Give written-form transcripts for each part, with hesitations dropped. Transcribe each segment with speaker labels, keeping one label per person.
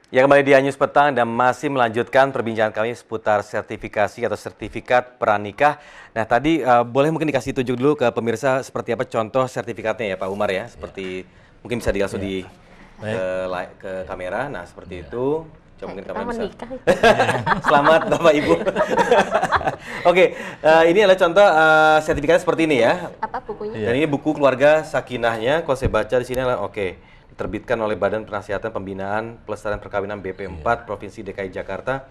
Speaker 1: Ya, kembali di Anyus Petang dan masih melanjutkan perbincangan kami seputar sertifikasi atau sertifikat pranikah. Nah, tadi boleh mungkin dikasih tunjuk dulu ke pemirsa seperti apa contoh sertifikatnya ya Pak Umar ya.
Speaker 2: Ya,
Speaker 1: Seperti mungkin bisa langsung
Speaker 2: ya.
Speaker 1: di
Speaker 2: Baik.
Speaker 1: ke kamera. Nah, seperti itu. Coba mungkin
Speaker 3: Kita
Speaker 1: kamera bisa.
Speaker 3: menikah.
Speaker 1: Selamat Bapak Ibu. Oke, ini adalah contoh sertifikat seperti ini ya.
Speaker 3: Apa bukunya?
Speaker 2: Iya.
Speaker 1: Dan ini buku keluarga sakinahnya. Kalau saya baca di sini adalah diterbitkan oleh Badan Penasihat Pembinaan Pelestarian Perkawinan BP4 Provinsi DKI Jakarta.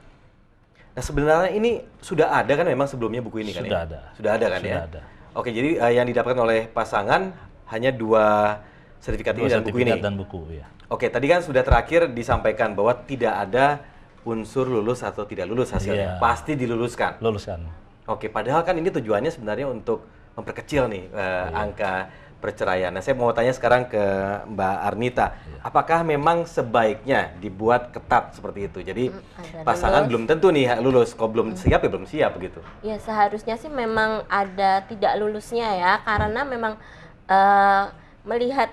Speaker 1: Nah, sebenarnya ini sudah ada kan memang sebelumnya buku ini kan
Speaker 2: Sudah
Speaker 1: ya?
Speaker 2: ada.
Speaker 1: Sudah ada kan
Speaker 2: Sudah
Speaker 1: ya?
Speaker 2: ada.
Speaker 1: Oke, jadi yang didapatkan oleh pasangan hanya dua sertifikat ini dan buku ini.
Speaker 2: Sertifikat dan buku, ya.
Speaker 1: Oke, tadi kan sudah terakhir disampaikan bahwa tidak ada unsur lulus atau tidak lulus hasilnya.
Speaker 2: Iya.
Speaker 1: Pasti diluluskan.
Speaker 2: Luluskan.
Speaker 1: Oke, padahal kan ini tujuannya sebenarnya untuk memperkecil nih angka perceraian. Nah, saya mau tanya sekarang ke Mbak Arnita, apakah memang sebaiknya dibuat ketat seperti itu? Jadi
Speaker 3: Ada
Speaker 1: pasangan
Speaker 3: lulus.
Speaker 1: belum tentu nih lulus, kalau belum siap ya belum siap begitu.
Speaker 3: Ya seharusnya sih memang ada tidak lulusnya ya, karena memang melihat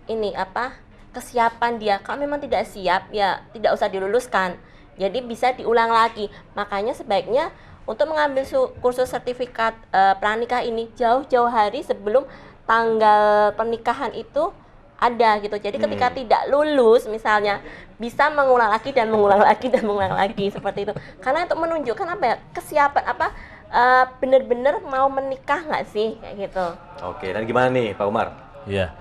Speaker 3: ini apa kesiapan dia. Kalau memang tidak siap ya tidak usah diluluskan. Jadi bisa diulang lagi. Makanya sebaiknya untuk mengambil kursus sertifikat pranikah ini jauh-jauh hari sebelum tanggal pernikahan itu ada gitu. Jadi ketika tidak lulus misalnya bisa mengulang lagi dan mengulang lagi dan mengulang lagi seperti itu. Karena untuk menunjukkan apa ya kesiapan apa benar-benar mau menikah nggak sih kayak gitu.
Speaker 1: Oke, dan gimana nih Pak Umar?
Speaker 2: Ya.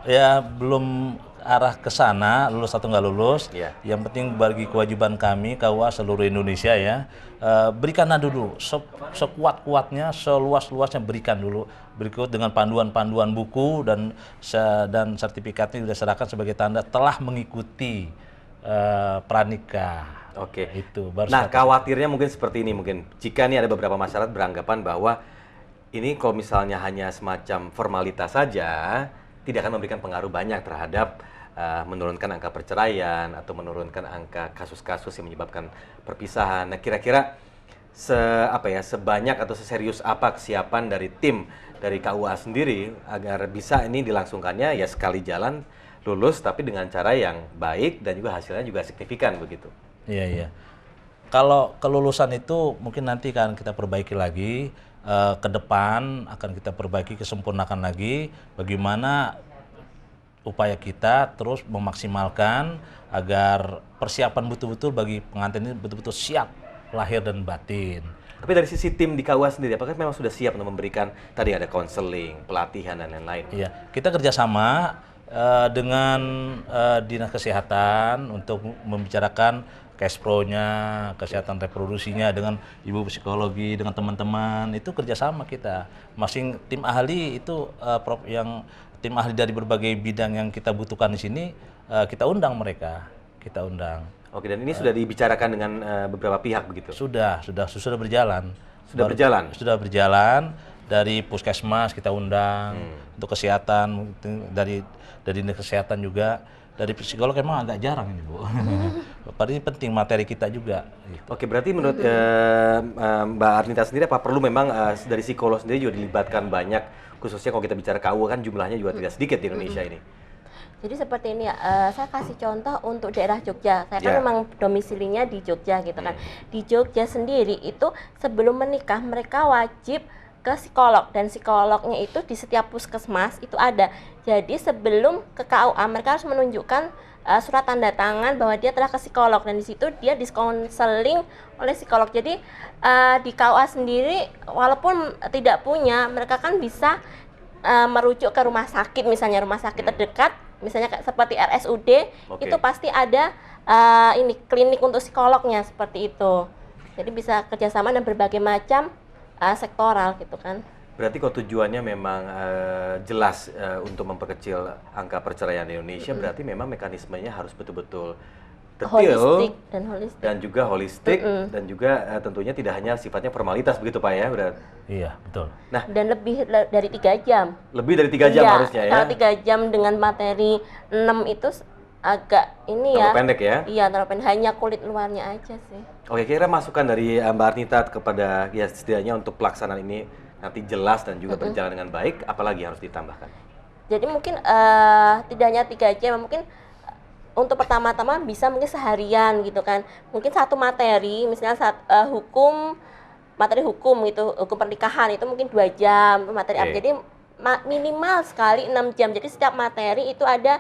Speaker 2: Ya, belum arah ke sana, lulus atau nggak lulus.
Speaker 1: Iya.
Speaker 2: Yang penting bagi kewajiban kami, KUA seluruh Indonesia ya, berikanlah dulu sekuat-kuatnya, seluas-luasnya berikan dulu. Berikut dengan panduan-panduan buku dan sertifikatnya sudah serahkan sebagai tanda telah mengikuti pranikah.
Speaker 1: Oke.
Speaker 2: Itu baru
Speaker 1: Nah,
Speaker 2: sertifikat.
Speaker 1: khawatirnya mungkin seperti ini mungkin. Jika nih ada beberapa masyarakat beranggapan bahwa ini kalau misalnya hanya semacam formalitas saja, tidak akan memberikan pengaruh banyak terhadap menurunkan angka perceraian atau menurunkan angka kasus-kasus yang menyebabkan perpisahan. Nah, kira-kira sebanyak atau seserius apa kesiapan dari tim dari KUA sendiri agar bisa ini dilangsungkannya ya sekali jalan lulus tapi dengan cara yang baik dan juga hasilnya juga signifikan begitu.
Speaker 2: Iya, iya. Kalau kelulusan itu mungkin nanti kan kita perbaiki lagi, ke depan akan kita perbaiki, kesempurnakan lagi bagaimana upaya kita terus memaksimalkan agar persiapan betul-betul bagi pengantin ini betul-betul siap lahir dan batin.
Speaker 1: Tapi dari sisi tim di KUA sendiri, apakah memang sudah siap untuk memberikan tadi ada konseling, pelatihan dan lain-lain?
Speaker 2: Iya, kita kerjasama dengan Dinas Kesehatan untuk membicarakan cash flow-nya, kesehatan reproduksinya dengan ibu psikologi, dengan teman-teman, itu kerjasama kita. Masing tim ahli itu tim ahli dari berbagai bidang yang kita butuhkan di sini, kita undang mereka, kita undang.
Speaker 1: Oke, dan ini sudah dibicarakan dengan beberapa pihak begitu?
Speaker 2: Sudah berjalan.
Speaker 1: Sudah berjalan?
Speaker 2: Sudah berjalan. Dari puskesmas kita undang, untuk kesehatan, dari dinas kesehatan juga, dari psikolog emang agak jarang ini Bu. Padahal ini penting materi kita juga. Gitu.
Speaker 1: Oke, berarti menurut Mbak Arnita sendiri apa perlu memang dari psikolog sendiri juga dilibatkan banyak, khususnya kalau kita bicara KUA kan jumlahnya juga tidak sedikit di Indonesia ini.
Speaker 3: Jadi seperti ini ya, saya kasih contoh untuk daerah Jogja. Saya kan
Speaker 1: Ya.
Speaker 3: memang domisilinya di Jogja gitu kan. Di Jogja sendiri itu sebelum menikah mereka wajib ke psikolog dan psikolognya itu di setiap puskesmas itu ada. Jadi sebelum ke KUA mereka harus menunjukkan surat tanda tangan bahwa dia telah ke psikolog dan di situ dia diskonseling oleh psikolog. Jadi di KUA sendiri walaupun tidak punya mereka kan bisa merujuk ke rumah sakit, misalnya rumah sakit terdekat, misalnya seperti RSUD,
Speaker 1: Oke.
Speaker 3: itu pasti ada ini klinik untuk psikolognya seperti itu. Jadi bisa kerjasama dan berbagai macam sektoral gitu kan.
Speaker 1: Berarti kalau tujuannya memang jelas untuk memperkecil angka perceraian di Indonesia, berarti memang mekanismenya harus betul-betul detail
Speaker 3: Holistik dan holistik.
Speaker 1: dan juga holistik dan juga tentunya tidak hanya sifatnya formalitas begitu Pak ya, berarti.
Speaker 2: Iya, betul.
Speaker 3: Dan lebih dari 3 jam.
Speaker 1: Lebih dari 3 jam
Speaker 3: Iya,
Speaker 1: harusnya ya.
Speaker 3: Kalau 3 jam dengan materi 6 itu agak ini
Speaker 1: Terlalu
Speaker 3: ya.
Speaker 1: pendek ya.
Speaker 3: Iya, terlalu pendek. Hanya kulit luarnya aja sih.
Speaker 1: Oke, kira masukan dari Mbak Arnita kepada ya setidaknya untuk pelaksanaan ini nanti jelas dan juga berjalan dengan baik, apalagi harus ditambahkan?
Speaker 3: Jadi mungkin tidak hanya 3 jam, mungkin untuk pertama-tama bisa mungkin seharian gitu kan. Mungkin satu materi, misalnya materi hukum gitu, hukum pernikahan itu mungkin 2 jam materi. Jadi minimal sekali 6 jam. Jadi setiap materi itu ada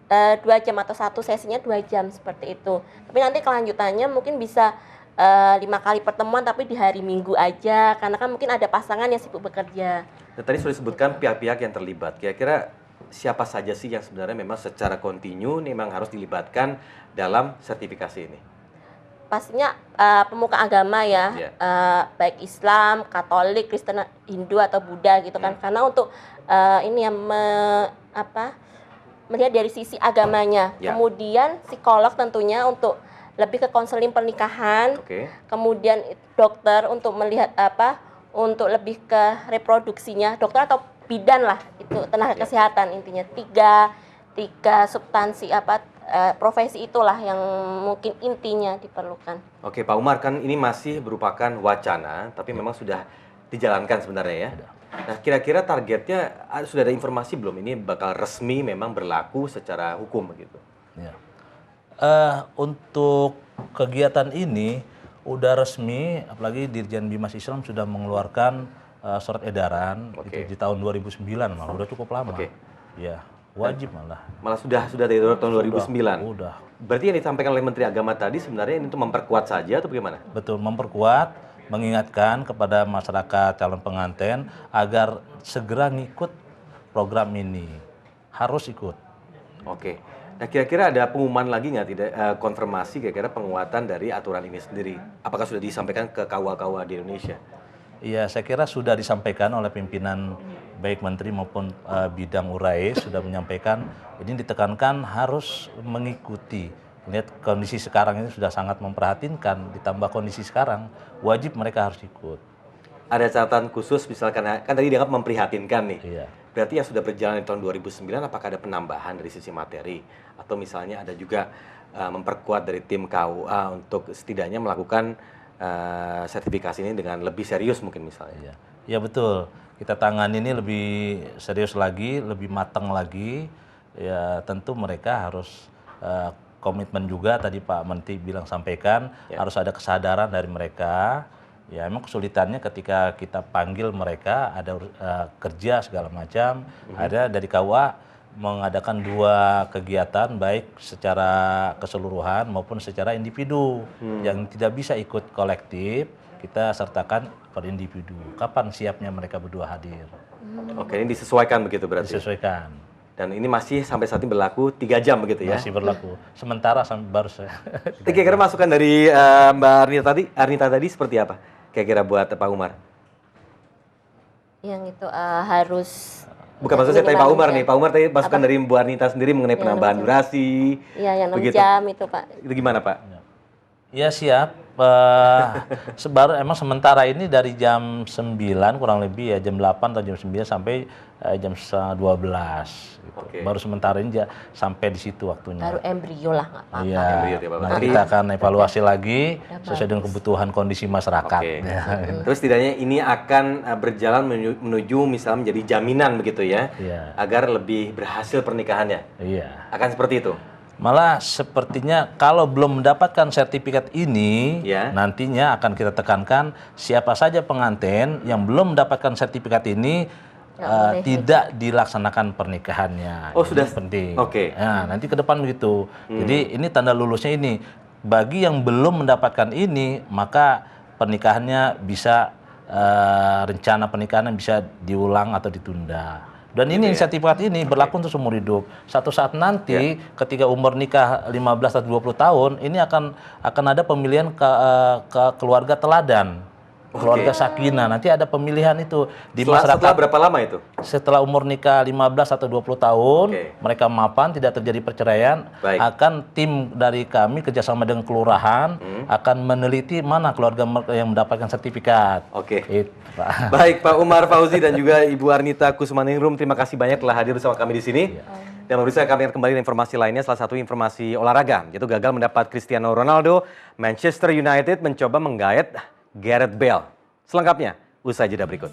Speaker 3: 2 jam atau satu sesinya 2 jam seperti itu. Tapi nanti kelanjutannya mungkin bisa 5 kali pertemuan tapi di hari Minggu aja, karena kan mungkin ada pasangan yang sibuk bekerja.
Speaker 1: Nah, tadi sudah disebutkan pihak-pihak yang terlibat. Kira-kira siapa saja sih yang sebenarnya memang secara kontinu memang harus dilibatkan dalam sertifikasi ini?
Speaker 3: Pastinya pemuka agama ya, baik Islam, Katolik, Kristen, Hindu atau Buddha gitu kan. Karena untuk ini yang melihat dari sisi agamanya. Kemudian psikolog tentunya untuk lebih ke konseling pernikahan. Kemudian dokter untuk melihat untuk lebih ke reproduksinya, dokter atau bidan lah, itu tenaga kesehatan intinya. Tiga substansi profesi itulah yang mungkin intinya diperlukan.
Speaker 1: Oke, Pak Umar, kan ini masih berupakan wacana, tapi memang sudah dijalankan sebenarnya ya. Nah, kira-kira targetnya sudah ada informasi belum ini bakal resmi memang berlaku secara hukum begitu?
Speaker 2: Ya. Untuk kegiatan ini udah resmi, apalagi Dirjen Bimas Islam sudah mengeluarkan surat edaran itu di tahun 2009, malah udah cukup lama. Ya, wajib malah.
Speaker 1: Malah sudah dari tahun 2009.
Speaker 2: Udah.
Speaker 1: Berarti yang disampaikan oleh Menteri Agama tadi sebenarnya ini untuk memperkuat saja atau bagaimana?
Speaker 2: Betul, memperkuat, mengingatkan kepada masyarakat calon pengantin agar segera ngikut program ini. Harus ikut.
Speaker 1: Oke. Nah, kira-kira ada pengumuman lagi nggak, konfirmasi kira-kira penguatan dari aturan ini sendiri? Apakah sudah disampaikan ke KUA-KUA di Indonesia?
Speaker 2: Iya, saya kira sudah disampaikan oleh pimpinan baik menteri maupun bidang URAE sudah menyampaikan ini ditekankan harus mengikuti. Lihat kondisi sekarang ini sudah sangat memprihatinkan, ditambah kondisi sekarang wajib mereka harus ikut.
Speaker 1: Ada catatan khusus misalkan kan tadi dianggap memprihatinkan nih.
Speaker 2: Iya.
Speaker 1: Berarti yang sudah berjalan di tahun 2009 apakah ada penambahan dari sisi materi atau misalnya ada juga memperkuat dari tim KUA untuk setidaknya melakukan sertifikasi ini dengan lebih serius mungkin misalnya?
Speaker 2: Ya betul, kita tangani ini lebih serius lagi, lebih matang lagi. Ya tentu mereka harus komitmen juga, tadi Pak Menteri sampaikan harus ada kesadaran dari mereka. Ya emang kesulitannya ketika kita panggil mereka ada kerja segala macam, ada dari KUA mengadakan 2 kegiatan baik secara keseluruhan maupun secara individu. Yang tidak bisa ikut kolektif kita sertakan per individu. Kapan siapnya mereka berdua hadir?
Speaker 1: Oke, ini disesuaikan begitu berarti?
Speaker 2: Disesuaikan.
Speaker 1: Dan ini masih sampai saat ini berlaku 3 jam begitu ya?
Speaker 2: Masih berlaku. Sementara baru saya.
Speaker 1: Kira-kira masukan dari Mbak Arnita tadi seperti apa? Kira-kira buat Pak Umar?
Speaker 3: Yang itu harus...
Speaker 1: Bukan maksudnya tadi Pak Umar nih. Pak Umar tadi masukan dari Bu Arnita sendiri mengenai penambahan durasi.
Speaker 3: Iya, yang 6 jam itu Pak.
Speaker 1: Itu gimana Pak?
Speaker 2: Ya siap. Emang sementara ini dari jam 9 kurang lebih ya, jam 8 atau jam 9 sampai jam 12 gitu. Baru sementara ini sampai di situ waktunya.
Speaker 3: Baru embrio lah, nggak apa-apa.
Speaker 2: Iya, nanti kita akan evaluasi lagi sesuai dengan kebutuhan kondisi masyarakat.
Speaker 1: Terus setidaknya ini akan berjalan menuju misalnya menjadi jaminan begitu ya, agar lebih berhasil pernikahannya.
Speaker 2: Iya.
Speaker 1: Akan seperti itu.
Speaker 2: Malah sepertinya kalau belum mendapatkan sertifikat ini, nantinya akan kita tekankan siapa saja pengantin yang belum mendapatkan sertifikat ini tidak dilaksanakan pernikahannya.
Speaker 1: Oh, sudah
Speaker 2: penting.
Speaker 1: Nah,
Speaker 2: nanti ke depan begitu. Jadi ini tanda lulusnya ini. Bagi yang belum mendapatkan ini, maka pernikahannya bisa rencana pernikahannya bisa diulang atau ditunda. Dan ini sertifikat ini berlaku untuk seumur hidup. Satu saat nanti ketika umur nikah 15 atau 20 tahun, ini akan ada pemilihan ke keluarga teladan. Keluarga sakinah. Nanti ada pemilihan itu di masyarakat.
Speaker 1: Setelah berapa lama itu?
Speaker 2: Setelah umur nikah 15 atau 20 tahun, mereka mapan, tidak terjadi perceraian, akan tim dari kami kerjasama dengan kelurahan akan meneliti mana keluarga yang mendapatkan sertifikat. Baik,
Speaker 1: Pak Umar Fauzi dan juga Ibu Arnita Kusmaningrum, terima kasih banyak telah hadir bersama kami di sini. Dan pemirsa, kami akan kembali dengan informasi lainnya, salah satu informasi olahraga, yaitu gagal mendapat Cristiano Ronaldo, Manchester United mencoba menggait Gareth Bale. Selengkapnya, usai jeda berikut.